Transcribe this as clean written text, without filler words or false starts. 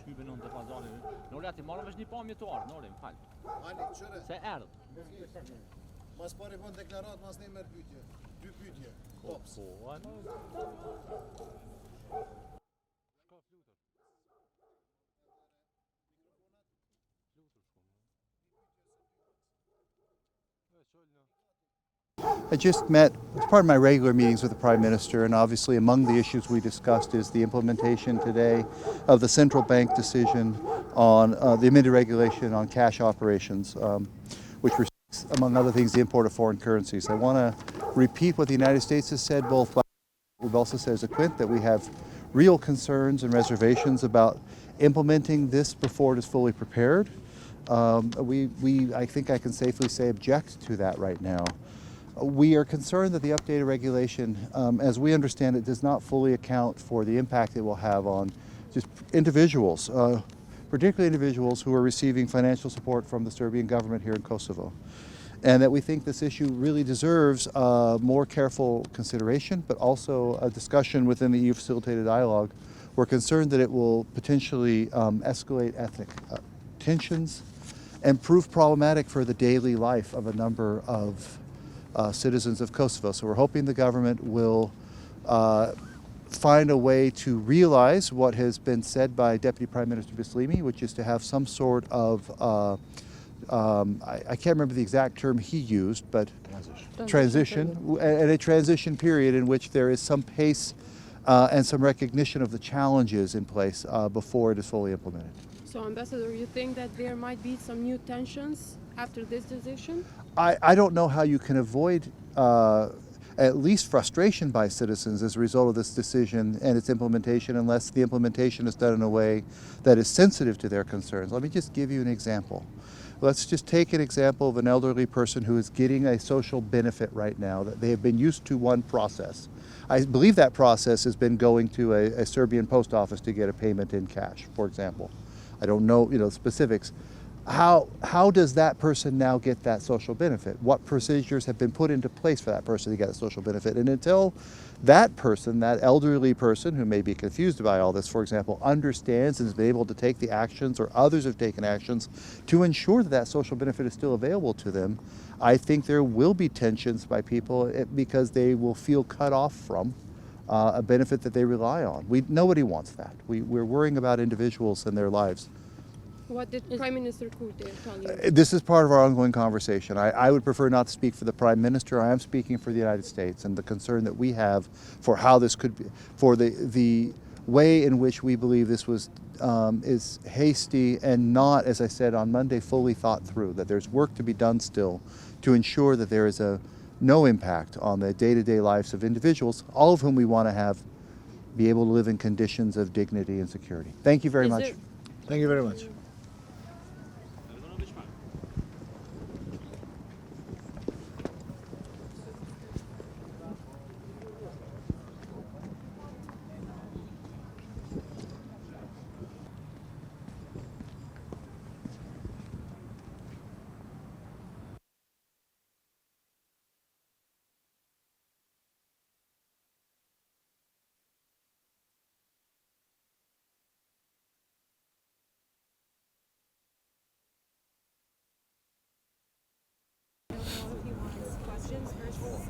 shkypen unë të pazari. Në ule ati marrëm është një pamje të ardhë, në ule, më falë. Ani, qëre? Se erdhë. Mas pari bën deklarat, mas ne merë pytje. 2 pytje. Tops. I just met, as part of my regular meetings with the Prime Minister, and obviously among the issues we discussed is the implementation today of the central bank decision on the amended regulation on cash operations, which restricts, among other things, the import of foreign currencies. I want to repeat what the United States has said, both we've also said as a Quint, that we have real concerns and reservations about implementing this before it is fully prepared. I think I can safely say, object to that right now. We are concerned that the updated regulation, as we understand it, does not fully account for the impact it will have on just individuals, particularly individuals who are receiving financial support from the Serbian government here in Kosovo. And that we think this issue really deserves more careful consideration, but also a discussion within the EU facilitated dialogue. We're concerned that it will potentially escalate ethnic tensions and prove problematic for the daily life of a number of citizens of Kosovo. So we're hoping the government will find a way to realize what has been said by Deputy Prime Minister Bislimi, which is to have some sort of, I can't remember the exact term he used, but transition, and a transition period in which there is some pace and some recognition of the challenges in place before it is fully implemented. So, Ambassador, you think that there might be some new tensions after this decision? I don't know how you can avoid at least frustration by citizens as a result of this decision and its implementation, unless the implementation is done in a way that is sensitive to their concerns. Let me just give you an example. Let's just take an example of an elderly person who is getting a social benefit right now, that they have been used to one process. I believe that process has been going to a Serbian post office to get a payment in cash, for example. I don't know, specifics. How does that person now get that social benefit? What procedures have been put into place for that person to get a social benefit? And until that person, that elderly person who may be confused by all this, for example, understands and is able to take the actions, or others have taken actions to ensure that that social benefit is still available to them, I think there will be tensions by people because they will feel cut off from a benefit that they rely on. Nobody wants that. We're worrying about individuals and their lives. What did Prime Minister Kurti tell you? This is part of our ongoing conversation. I would prefer not to speak for the Prime Minister. I am speaking for the United States and the concern that we have for how this could be, for the way in which we believe this was is hasty and not, as I said on Monday, fully thought through, that there's work to be done still to ensure that there is no impact on the day-to-day lives of individuals, all of whom we want to be able to live in conditions of dignity and security. Thank you very much. Thank you very much. Questions versus